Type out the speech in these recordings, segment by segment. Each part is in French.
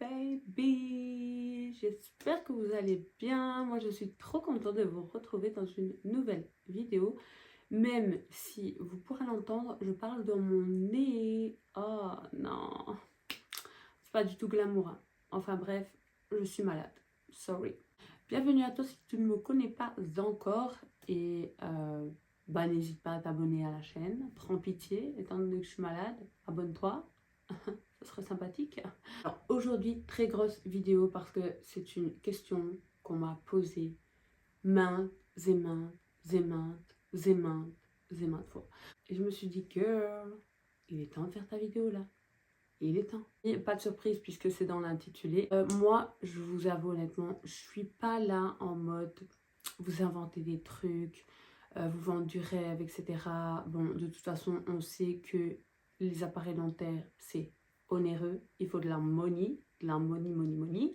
baby, j'espère que vous allez bien. Moi je suis trop contente de vous retrouver dans une nouvelle vidéo. Même si vous pourrez l'entendre, je parle dans mon nez. Oh non, c'est pas du tout glamour, hein. Enfin bref, je suis malade, sorry. Bienvenue à toi si tu ne me connais pas encore. Et n'hésite pas à t'abonner à la chaîne, prends pitié, étant donné que je suis malade, abonne-toi. Ce serait sympathique. Alors aujourd'hui, très grosse vidéo parce que c'est une question qu'on m'a posée maintes et maintes et maintes et maintes et maintes fois. Et je me suis dit, girl, il est temps de faire ta vidéo là. Il est temps. Et pas de surprise puisque c'est dans l'intitulé. Moi, je vous avoue honnêtement, je suis pas là en mode vous inventez des trucs, vous vendez du rêve, etc. Bon, de toute façon, on sait que les appareils dentaires, c'est onéreux. Il faut de la money, money.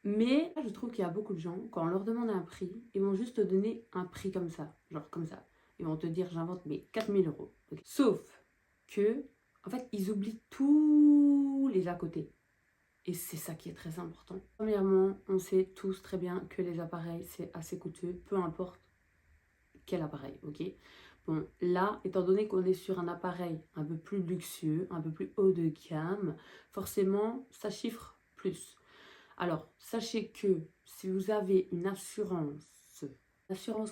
Mais je trouve qu'il y a beaucoup de gens, quand on leur demande un prix, ils vont juste te donner un prix comme ça, genre comme ça. Ils vont te dire, j'invente, mais 4000 euros. Okay. Sauf que, en fait, ils oublient tous les à côté. Et c'est ça qui est très important. Premièrement, on sait tous très bien que les appareils, c'est assez coûteux, peu importe quel appareil, ok? Bon, là, étant donné qu'on est sur un appareil un peu plus luxueux, un peu plus haut de gamme, forcément, ça chiffre plus. Alors, sachez que si vous avez une assurance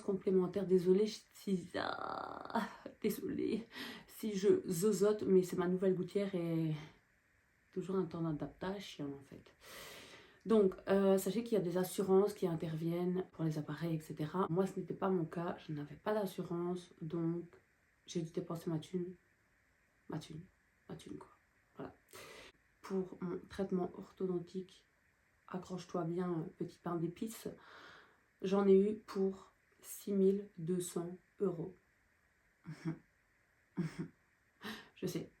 complémentaire, désolée désolée si je zozote, mais c'est ma nouvelle gouttière et toujours un temps d'adaptation en fait. Donc, sachez qu'il y a des assurances qui interviennent pour les appareils, etc. Moi, ce n'était pas mon cas, je n'avais pas d'assurance, donc j'ai dû dépenser ma thune quoi. Voilà. Pour mon traitement orthodontique, accroche-toi bien, petit pain d'épices, j'en ai eu pour 6200 euros. Je sais,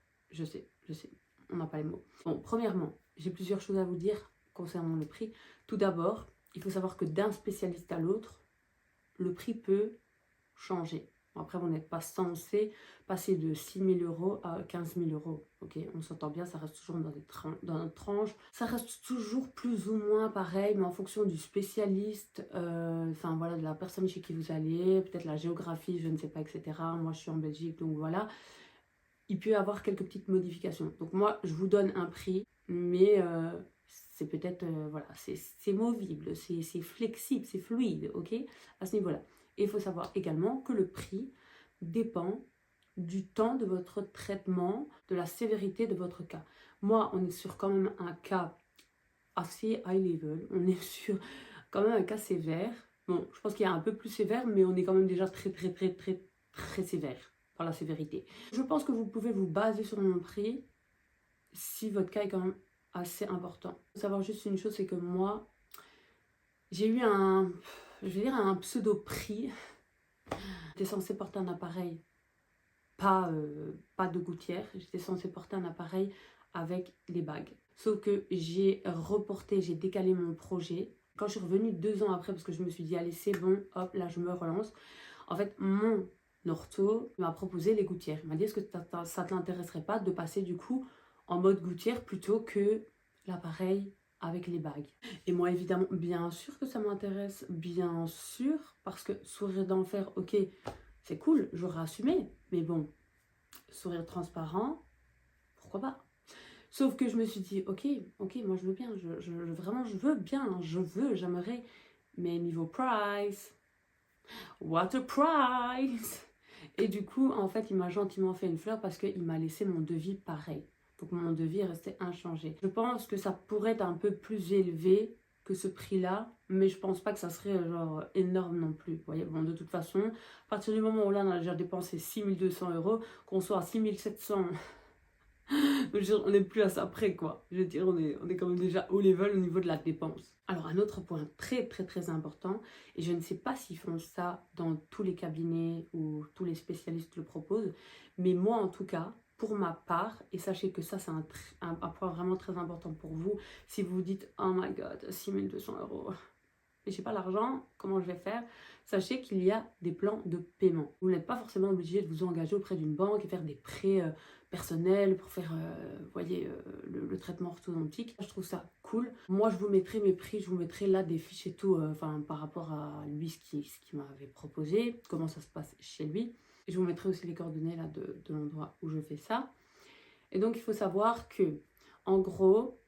on n'a pas les mots. Bon, premièrement, j'ai plusieurs choses à vous dire concernant le prix. Tout d'abord, il faut savoir que d'un spécialiste à l'autre, le prix peut changer. Après, vous n'êtes pas censé passer de 6 000 euros à 15 000 euros. Ok, on s'entend bien, ça reste toujours dans notre tranche. Ça reste toujours plus ou moins pareil, mais en fonction du spécialiste, enfin voilà, de la personne chez qui vous allez, peut-être la géographie, je ne sais pas, etc. Moi, je suis en Belgique, donc voilà. Il peut y avoir quelques petites modifications. Donc moi, je vous donne un prix, mais c'est peut-être, voilà, c'est movible, c'est flexible, c'est fluide, ok, à ce niveau-là. Et il faut savoir également que le prix dépend du temps de votre traitement, de la sévérité de votre cas. Moi, on est sur quand même un cas assez high level, on est sur quand même un cas sévère. Bon, je pense qu'il y a un peu plus sévère, mais on est quand même déjà très sévère par la sévérité. Je pense que vous pouvez vous baser sur mon prix si votre cas est quand même assez important. Il faut savoir juste une chose, c'est que moi, j'ai eu je vais dire un pseudo-prix. J'étais censée porter un appareil, pas de gouttière, j'étais censée porter un appareil avec les bagues. Sauf que j'ai reporté, j'ai décalé mon projet. Quand je suis revenue 2 ans après, parce que je me suis dit, allez, c'est bon, hop, là, je me relance. En fait, mon ortho m'a proposé les gouttières. Il m'a dit, est-ce que ça ne t'intéresserait pas de passer du coup en mode gouttière plutôt que l'appareil avec les bagues? Et moi, évidemment, bien sûr que ça m'intéresse, bien sûr, parce que sourire d'enfer, ok, c'est cool, j'aurais assumé, mais bon, sourire transparent, pourquoi pas? Sauf que je me suis dit, ok, moi je veux bien, vraiment je veux bien, j'aimerais, mais niveau price, what a price! Et du coup, en fait, il m'a gentiment fait une fleur parce qu'il m'a laissé mon devis pareil. Donc mon devis est resté inchangé. Je pense que ça pourrait être un peu plus élevé que ce prix-là, mais je pense pas que ça serait genre énorme non plus. Vous voyez, bon, de toute façon, à partir du moment où là, on a déjà dépensé 6200 euros, qu'on soit à 6700, on n'est plus à ça près, quoi. Je veux dire, on est quand même déjà haut level au niveau de la dépense. Alors, un autre point très important, et je ne sais pas s'ils font ça dans tous les cabinets ou tous les spécialistes le proposent, mais moi, en tout cas, pour ma part, et sachez que ça, c'est un point vraiment très important pour vous, si vous vous dites, oh my god, 6200 euros, mais j'ai pas l'argent, comment je vais faire? Sachez qu'il y a des plans de paiement. Vous n'êtes pas forcément obligé de vous engager auprès d'une banque et faire des prêts personnels pour faire, vous voyez, le traitement orthodontique. Je trouve ça cool. Moi, je vous mettrai mes prix, je vous mettrai là des fiches et tout, enfin par rapport à lui, ce qu'il m'avait proposé, comment ça se passe chez lui. Et je vous mettrai aussi les coordonnées là de l'endroit où je fais ça. Et donc, il faut savoir que, en gros,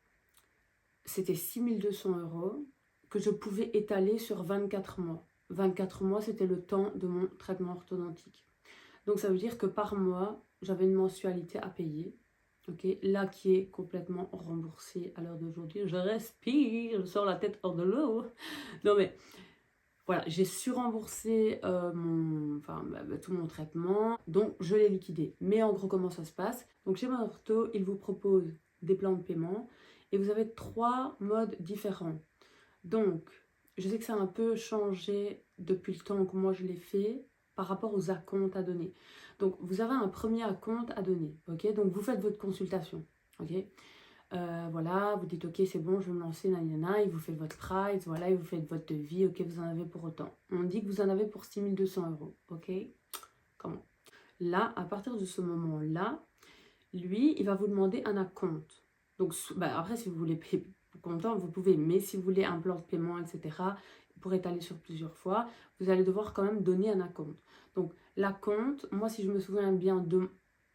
c'était 6200 € que je pouvais étaler sur 24 mois. 24 mois, c'était le temps de mon traitement orthodontique. Donc, ça veut dire que par mois, j'avais une mensualité à payer. Ok, là qui est complètement remboursée à l'heure d'aujourd'hui. Je respire, je sors la tête hors de l'eau. Non mais voilà, j'ai surremboursé tout mon traitement, donc je l'ai liquidé. Mais en gros, comment ça se passe? Donc chez mon ortho, il vous propose des plans de paiement et vous avez 3 modes différents. Donc, je sais que ça a un peu changé depuis le temps que moi je l'ai fait par rapport aux acomptes à donner. Donc, vous avez un premier acompte à donner, ok? Donc, vous faites votre consultation, ok? Voilà, vous dites ok c'est bon, je vais me lancer, nanana, il vous fait votre price, voilà, il vous fait votre devis, ok vous en avez pour autant. On dit que vous en avez pour 6200 €, ok? Comment? Là, à partir de ce moment-là, lui, il va vous demander un acompte. Donc après, si vous voulez payer comptant, vous pouvez, mais si vous voulez un plan de paiement, etc., pour étaler sur plusieurs fois, vous allez devoir quand même donner un acompte. Donc l'acompte, moi si je me souviens bien de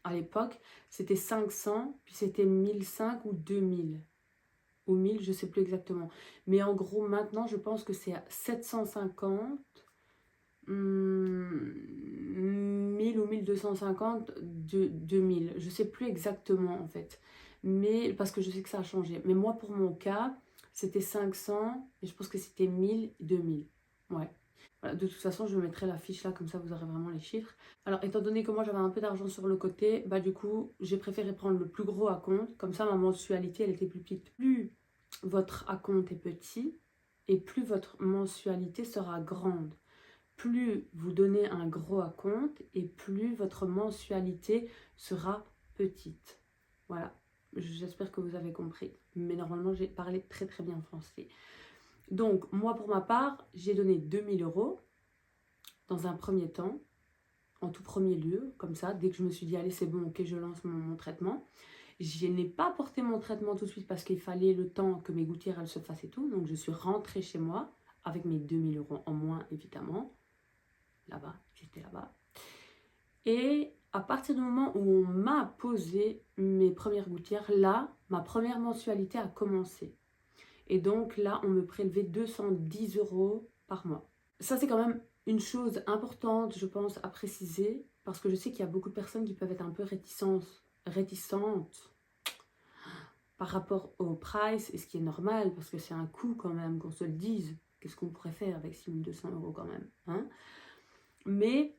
à l'époque, c'était 500, puis c'était 1005 ou 2000. Ou 1000, je ne sais plus exactement. Mais en gros, maintenant, je pense que c'est à 750, 1000 ou 1250, 2000. Je ne sais plus exactement, en fait. Mais, parce que je sais que ça a changé. Mais moi, pour mon cas, c'était 500, et je pense que c'était 1000, 2000. Ouais. Voilà, de toute façon, je mettrai la fiche là, comme ça vous aurez vraiment les chiffres. Alors, étant donné que moi j'avais un peu d'argent sur le côté, bah du coup, j'ai préféré prendre le plus gros acompte. Comme ça, ma mensualité, elle était plus petite. Plus votre acompte est petit, et plus votre mensualité sera grande. Plus vous donnez un gros acompte, et plus votre mensualité sera petite. Voilà, j'espère que vous avez compris. Mais normalement, j'ai parlé très très bien français. Donc, moi, pour ma part, j'ai donné 2000 € dans un premier temps, en tout premier lieu, comme ça, dès que je me suis dit, allez, c'est bon, ok, je lance mon traitement. Je n'ai pas porté mon traitement tout de suite parce qu'il fallait le temps que mes gouttières, elles se fassent et tout. Donc, je suis rentrée chez moi avec mes 2000 € en moins, évidemment. Là-bas, j'étais là-bas. Et à partir du moment où on m'a posé mes premières gouttières, là, ma première mensualité a commencé. Et donc là, on me prélevait 210 € par mois. Ça, c'est quand même une chose importante, je pense, à préciser, parce que je sais qu'il y a beaucoup de personnes qui peuvent être un peu réticentes par rapport au price, et ce qui est normal, parce que c'est un coût quand même, qu'on se le dise. Qu'est-ce qu'on pourrait faire avec 6200 € quand même, hein? Mais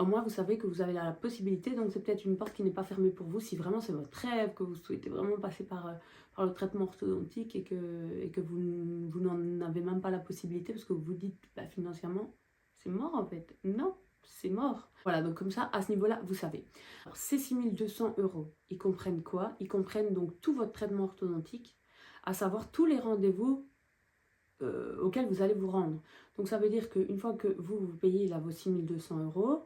au moins, vous savez que vous avez la possibilité, donc c'est peut-être une porte qui n'est pas fermée pour vous si vraiment c'est votre rêve, que vous souhaitez vraiment passer par le traitement orthodontique et que vous n'en avez même pas la possibilité parce que vous vous dites, bah, financièrement, c'est mort en fait. Non, c'est mort. Voilà, donc comme ça, à ce niveau-là, vous savez. Alors, ces 6200 €, ils comprennent quoi? Ils comprennent donc tout votre traitement orthodontique, à savoir tous les rendez-vous auxquels vous allez vous rendre. Donc ça veut dire qu'une fois que vous payez là vos 6200 €,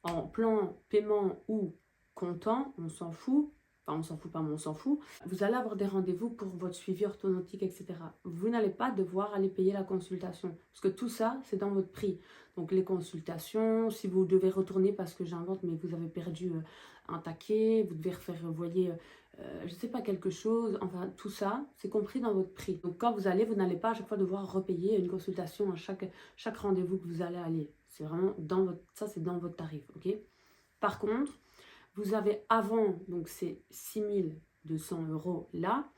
en plan paiement ou comptant, on s'en fout, enfin on s'en fout pas, mais on s'en fout, vous allez avoir des rendez-vous pour votre suivi orthodontique, etc. Vous n'allez pas devoir aller payer la consultation, parce que tout ça, c'est dans votre prix. Donc les consultations, si vous devez retourner parce que j'invente, mais vous avez perdu un taquet, vous devez refaire, vous voyez, je sais pas, quelque chose, enfin tout ça, c'est compris dans votre prix. Donc quand vous allez, vous n'allez pas à chaque fois devoir repayer une consultation à chaque rendez-vous que vous allez aller. C'est vraiment dans votre, ça c'est dans votre tarif, ok? Par contre, vous avez avant, donc ces 6200 € là,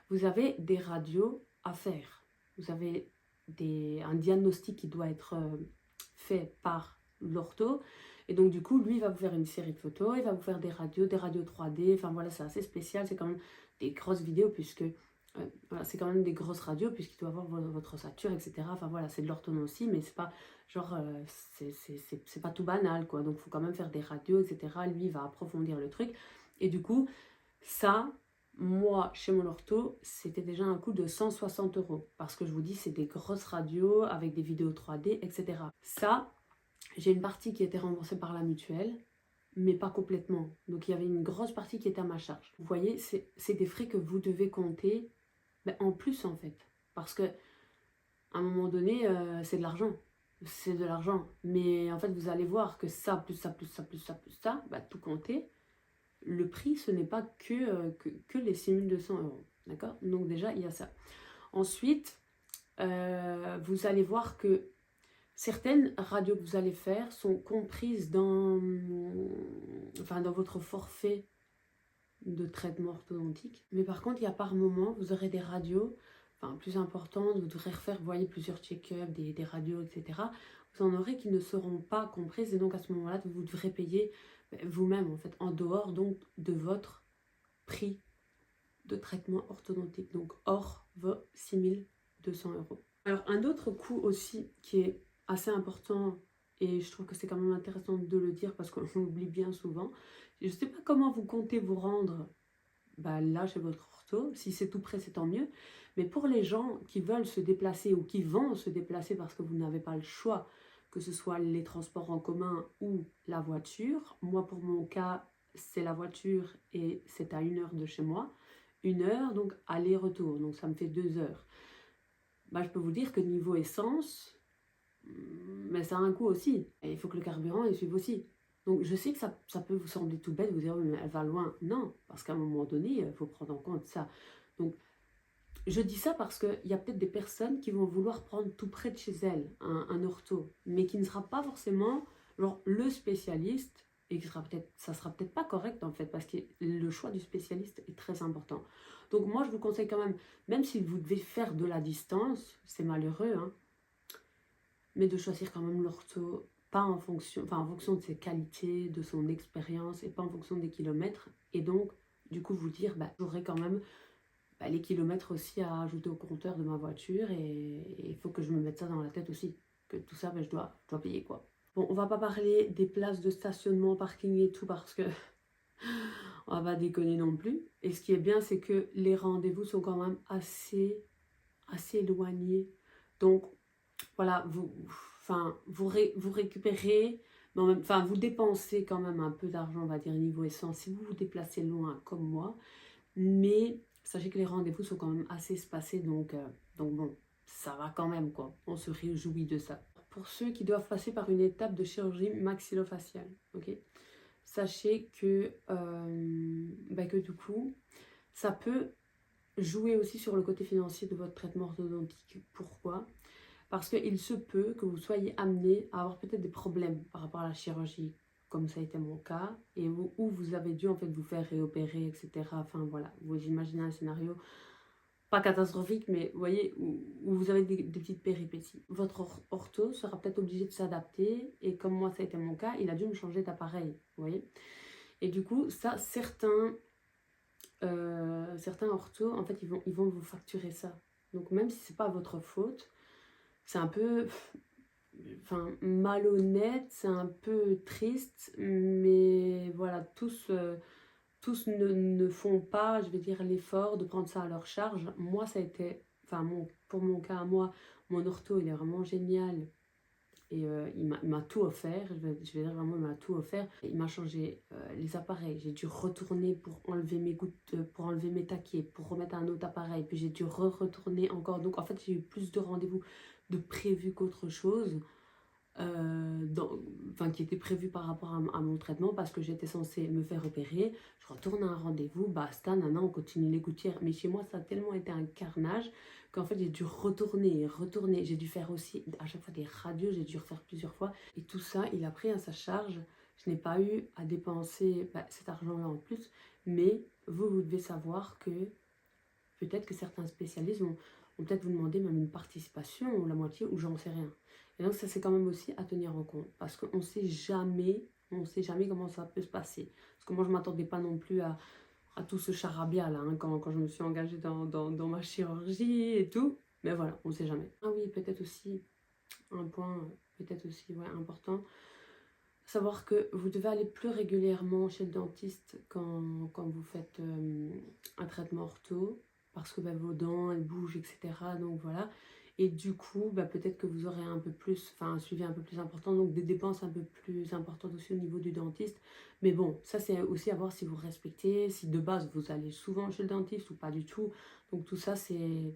vous avez des radios à faire. Vous avez un diagnostic qui doit être fait par l'ortho. Et donc du coup, lui, il va vous faire une série de photos, il va vous faire des radios 3D. Enfin voilà, c'est assez spécial, c'est quand même des grosses vidéos puisque... voilà, c'est quand même des grosses radios puisqu'il doit avoir votre ossature, etc. Enfin voilà, c'est de l'orthodontie, mais c'est pas genre, c'est pas tout banal quoi. Donc il faut quand même faire des radios, etc. Lui, il va approfondir le truc. Et du coup, ça, moi, chez mon ortho, c'était déjà un coût de 160 euros. Parce que je vous dis, c'est des grosses radios avec des vidéos 3D, etc. Ça, j'ai une partie qui était remboursée par la mutuelle, mais pas complètement. Donc il y avait une grosse partie qui était à ma charge. Vous voyez, c'est des frais que vous devez compter en plus en fait. Parce que à un moment donné, c'est de l'argent. C'est de l'argent. Mais en fait, vous allez voir que ça, plus ça, plus ça, plus ça, plus ça, tout compter. Le prix, ce n'est pas que les 6 200 euros. D'accord? Donc déjà, il y a ça. Ensuite, vous allez voir que certaines radios que vous allez faire sont comprises dans votre forfait de traitement orthodontique. Mais par contre, il y a par moment, vous aurez des radios plus importantes, vous devrez refaire, vous voyez, plusieurs check-ups, des radios, etc. Vous en aurez qui ne seront pas comprises et donc à ce moment-là, vous devrez payer vous-même, en fait, en dehors donc de votre prix de traitement orthodontique, donc hors vos 6 200 euros. Alors, un autre coût aussi qui est assez important, et je trouve que c'est quand même intéressant de le dire parce qu'on l'oublie bien souvent. Je ne sais pas comment vous comptez vous rendre là chez votre ortho. Si c'est tout près, c'est tant mieux. Mais pour les gens qui veulent se déplacer ou qui vont se déplacer parce que vous n'avez pas le choix, que ce soit les transports en commun ou la voiture. Moi, pour mon cas, c'est la voiture et c'est à 1 heure de chez moi. 1 heure, donc aller-retour. Donc ça me fait 2 heures. Je peux vous dire que niveau essence, mais ça a un coût aussi. Et il faut que le carburant il suive aussi. Donc je sais que ça peut vous sembler tout bête, vous dire mais elle va loin. Non, parce qu'à un moment donné, il faut prendre en compte ça. Donc je dis ça parce qu'il y a peut-être des personnes qui vont vouloir prendre tout près de chez elles un ortho, mais qui ne sera pas forcément le spécialiste, et ça sera peut-être pas correct en fait, parce que le choix du spécialiste est très important. Donc moi je vous conseille quand même si vous devez faire de la distance, c'est malheureux, hein, mais de choisir quand même l'ortho, pas en fonction de ses qualités, de son expérience, et pas en fonction des kilomètres, et donc du coup vous dire j'aurai quand même les kilomètres aussi à ajouter au compteur de ma voiture, et il faut que je me mette ça dans la tête aussi, que tout ça je dois payer quoi. Bon, on va pas parler des places de stationnement, parking et tout parce que on va pas déconner non plus. Et ce qui est bien, c'est que les rendez-vous sont quand même assez éloignés. Donc voilà, vous récupérez, mais vous dépensez quand même un peu d'argent, on va dire niveau essence, si vous vous déplacez loin comme moi. Mais sachez que les rendez-vous sont quand même assez espacés, donc bon, ça va quand même quoi. On se réjouit de ça. Pour ceux qui doivent passer par une étape de chirurgie maxillofaciale, ok, sachez que du coup, ça peut jouer aussi sur le côté financier de votre traitement orthodontique. Pourquoi ? Parce qu'il se peut que vous soyez amené à avoir peut-être des problèmes par rapport à la chirurgie, comme ça a été mon cas, et où vous avez dû en fait vous faire réopérer, etc. Enfin voilà, vous imaginez un scénario pas catastrophique, mais vous voyez, où vous avez des petites péripéties. Votre ortho sera peut-être obligé de s'adapter, et comme moi ça a été mon cas, il a dû me changer d'appareil, vous voyez. Et du coup, ça, certains orthos, en fait, ils vont vous facturer ça. Donc même si c'est pas votre faute, c'est un peu malhonnête, c'est un peu triste, mais voilà, tous ne font pas, je vais dire, l'effort de prendre ça à leur charge. Moi, ça a été, pour mon cas à moi, mon ortho, il est vraiment génial. Et il m'a tout offert, je vais dire vraiment, il m'a tout offert. Il m'a changé les appareils, j'ai dû retourner pour enlever mes gouttes, pour enlever mes taquets, pour remettre un autre appareil, puis j'ai dû retourner encore. Donc en fait, j'ai eu plus de rendez-vous de prévu qu'autre chose, qui était prévu par rapport à mon traitement, parce que j'étais censée me faire opérer. Je retourne à un rendez-vous, basta, nana, on continue les gouttières. Mais chez moi, ça a tellement été un carnage qu'en fait, j'ai dû retourner. J'ai dû faire aussi à chaque fois des radios, j'ai dû refaire plusieurs fois. Et tout ça, il a pris à sa charge. Je n'ai pas eu à dépenser cet argent-là en plus. Mais vous devez savoir que peut-être que certains spécialistes vont peut-être vous demander même une participation, ou la moitié, ou j'en sais rien. Et donc ça, c'est quand même aussi à tenir en compte, parce qu'on ne sait jamais comment ça peut se passer. Parce que moi, je ne m'attendais pas non plus à tout ce charabia là, hein, quand je me suis engagée dans ma chirurgie et tout. Mais voilà, on ne sait jamais. Ah oui, peut-être aussi, un point important, Savoir que vous devez aller plus régulièrement chez le dentiste quand vous faites un traitement ortho, parce que vos dents, elles bougent, etc. Donc voilà. Et du coup, peut-être que vous aurez un peu plus, enfin un suivi un peu plus important, donc des dépenses un peu plus importantes aussi au niveau du dentiste. Mais bon, ça c'est aussi à voir si vous respectez, si de base vous allez souvent chez le dentiste ou pas du tout. Donc tout ça c'est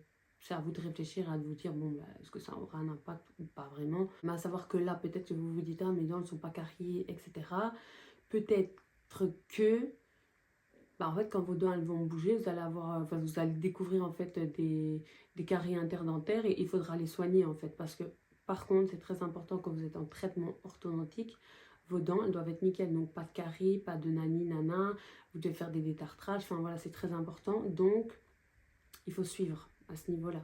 à vous de réfléchir, à vous dire, bon, est-ce que ça aura un impact ou pas vraiment. Mais à savoir que là, peut-être que vous vous dites, ah, mes dents ne sont pas carriées, etc. Peut-être que, en fait, quand vos dents elles vont bouger, vous allez avoir, enfin, vous allez découvrir en fait des caries interdentaires et il faudra les soigner en fait. Parce que, par contre, c'est très important quand vous êtes en traitement orthodontique, vos dents, elles doivent être nickel. Donc, pas de caries, pas de nani, nana. Vous devez faire des détartrages. Enfin, voilà, c'est très important. Donc, il faut suivre à ce niveau-là.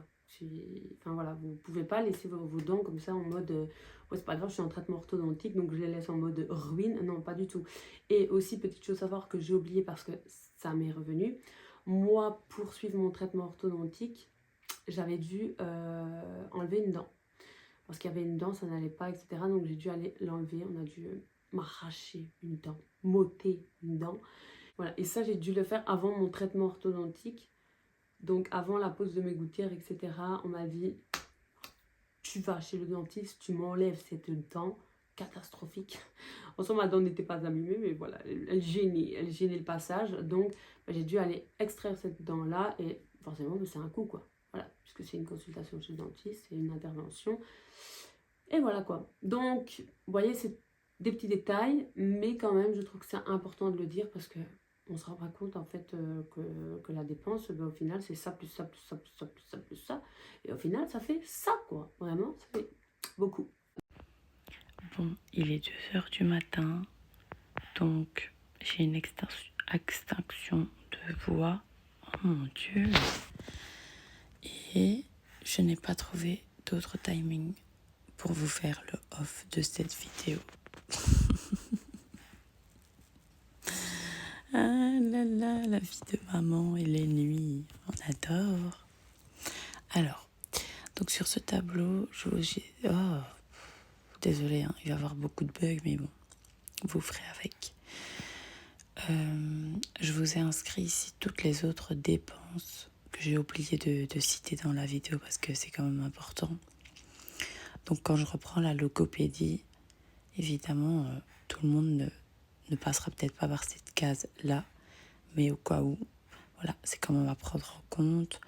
Enfin voilà, vous ne pouvez pas laisser vos dents comme ça en mode ouais, c'est pas grave, je suis en traitement orthodontique donc je les laisse en mode ruine. Non, pas du tout. Et aussi, petite chose à savoir que j'ai oublié parce que ça m'est revenu. Moi, pour suivre mon traitement orthodontique, j'avais dû enlever une dent. Parce qu'il y avait une dent, ça n'allait pas, etc. Donc j'ai dû aller l'enlever. On a dû m'arracher une dent, m'ôter une dent. Voilà, et ça, j'ai dû le faire avant mon traitement orthodontique. Donc avant la pose de mes gouttières, etc., on m'a dit, tu vas chez le dentiste, tu m'enlèves cette dent catastrophique. En soi, ma dent n'était pas abîmée, mais voilà, elle gênait le passage. Donc j'ai dû aller extraire cette dent-là et forcément, c'est un coût, quoi. Voilà, puisque c'est une consultation chez le dentiste, c'est une intervention. Et voilà, quoi. Donc, vous voyez, c'est des petits détails, mais quand même, je trouve que c'est important de le dire parce que on se rend pas compte en fait que la dépense, au final, c'est ça, plus ça, plus ça, plus ça, plus ça, plus ça. Et au final, ça fait ça, quoi. Vraiment, ça fait beaucoup. Bon, il est 2h du matin, donc j'ai une extinction de voix. Oh mon Dieu! Et je n'ai pas trouvé d'autre timing pour vous faire le off de cette vidéo. Ah là là, la vie de maman et les nuits, on adore. Alors, donc sur ce tableau, désolé, hein, il va y avoir beaucoup de bugs, mais bon, vous ferez avec. Je vous ai inscrit ici toutes les autres dépenses que j'ai oublié de citer dans la vidéo parce que c'est quand même important. Donc quand je reprends la logopédie, évidemment, tout le monde ne passera peut-être pas par cette case-là, mais au cas où, voilà, c'est quand même à prendre en compte.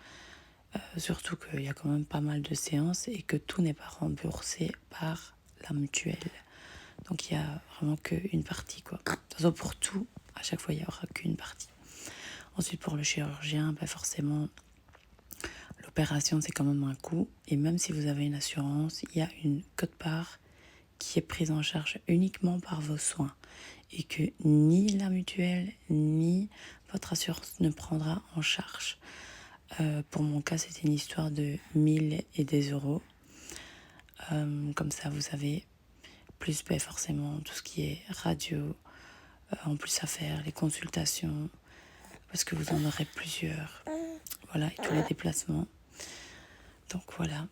Surtout qu'il y a quand même pas mal de séances et que tout n'est pas remboursé par la mutuelle. Donc il y a vraiment qu'une partie, quoi. De toute façon, pour tout, à chaque fois, il n'y aura qu'une partie. Ensuite, pour le chirurgien, forcément, l'opération, c'est quand même un coût. Et même si vous avez une assurance, il y a une quote-part qui est prise en charge uniquement par vos soins. Et que ni la mutuelle, ni votre assurance ne prendra en charge. Pour mon cas, c'était une histoire de 1000 et des euros. Comme ça, vous avez plus forcément tout ce qui est radio, en plus à faire, les consultations, parce que vous en aurez plusieurs. Voilà, et tous les déplacements. Donc voilà.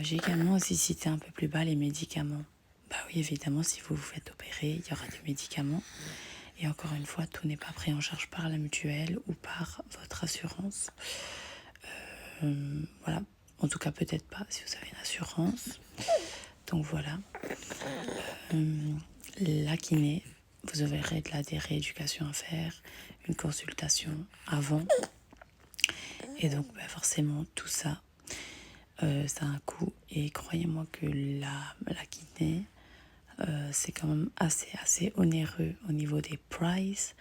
J'ai également aussi cité un peu plus bas les médicaments. Bah oui, évidemment, si vous vous faites opérer, il y aura des médicaments. Et encore une fois, tout n'est pas pris en charge par la mutuelle ou par votre assurance. Voilà. En tout cas, peut-être pas si vous avez une assurance. Donc voilà. La kiné, vous aurez des rééducations à faire, une consultation avant. Et donc, forcément, tout ça, ça a un coût. Et croyez-moi que la kiné, c'est quand même assez onéreux au niveau des prices.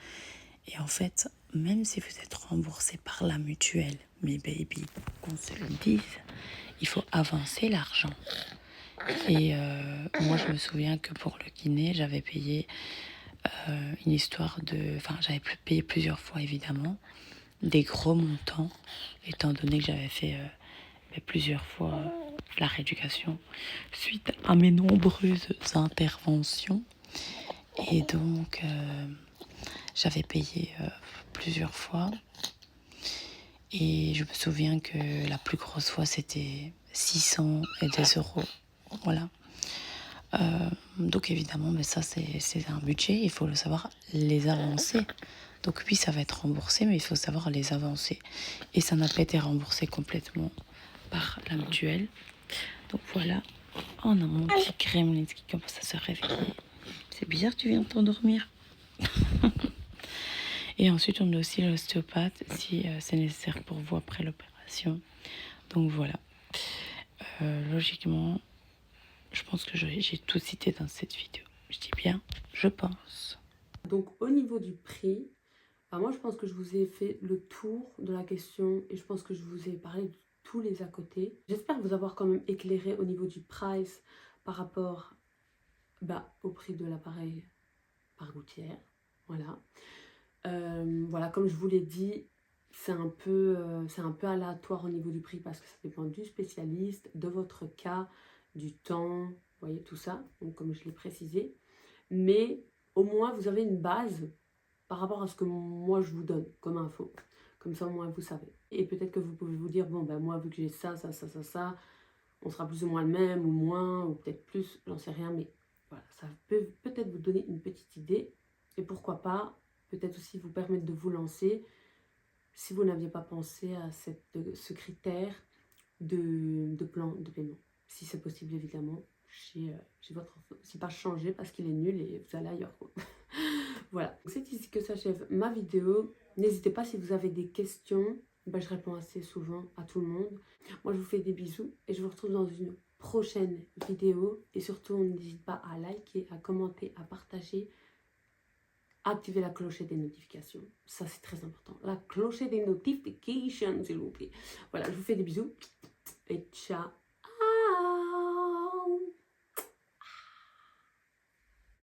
Et en fait, même si vous êtes remboursé par la mutuelle, mes baby, qu'on se le dise, il faut avancer l'argent. Et moi, je me souviens que pour le kiné, j'avais payé une histoire de... Enfin, j'avais payé plusieurs fois, évidemment, des gros montants, étant donné que j'avais fait plusieurs fois la rééducation suite à mes nombreuses interventions. Et donc, j'avais payé plusieurs fois. Et je me souviens que la plus grosse fois, c'était 600 et des euros. Voilà. Donc évidemment, mais ça c'est un budget, il faut le savoir les avancer. Donc oui, ça va être remboursé, mais il faut savoir les avancer. Et ça n'a pas été remboursé complètement par la mutuelle. Donc voilà, on a mon petit gremlin qui commence à se réveiller. C'est bizarre, tu viens de t'endormir. Et ensuite, on a aussi l'ostéopathe si c'est nécessaire pour vous après l'opération. Donc voilà. Logiquement, je pense que j'ai tout cité dans cette vidéo. Je dis bien, je pense. Donc au niveau du prix, bah, moi je pense que je vous ai fait le tour de la question et je pense que je vous ai parlé de tous les à côté. J'espère vous avoir quand même éclairé au niveau du price par rapport au prix de l'appareil par gouttière. Voilà. Voilà, comme je vous l'ai dit, c'est un peu aléatoire au niveau du prix parce que ça dépend du spécialiste, de votre cas, du temps, vous voyez tout ça, donc comme je l'ai précisé. Mais au moins vous avez une base par rapport à ce que moi je vous donne comme info. Comme ça au moins vous savez. Et peut-être que vous pouvez vous dire, bon ben moi vu que j'ai ça, on sera plus ou moins le même ou moins, ou peut-être plus, j'en sais rien, mais voilà, ça peut peut-être vous donner une petite idée. Et pourquoi pas, peut-être aussi vous permettre de vous lancer si vous n'aviez pas pensé à ce critère de plan de paiement. Si c'est possible évidemment, chez votre enfant. Si pas changer parce qu'il est nul et vous allez ailleurs quoi. Voilà, c'est ici que s'achève ma vidéo. N'hésitez pas si vous avez des questions, je réponds assez souvent à tout le monde. Moi je vous fais des bisous et je vous retrouve dans une prochaine vidéo. Et surtout n'hésitez pas à liker, à commenter, à partager, activer la clochette des notifications. Ça c'est très important. La clochette des notifications s'il vous plaît. Voilà, je vous fais des bisous et ciao.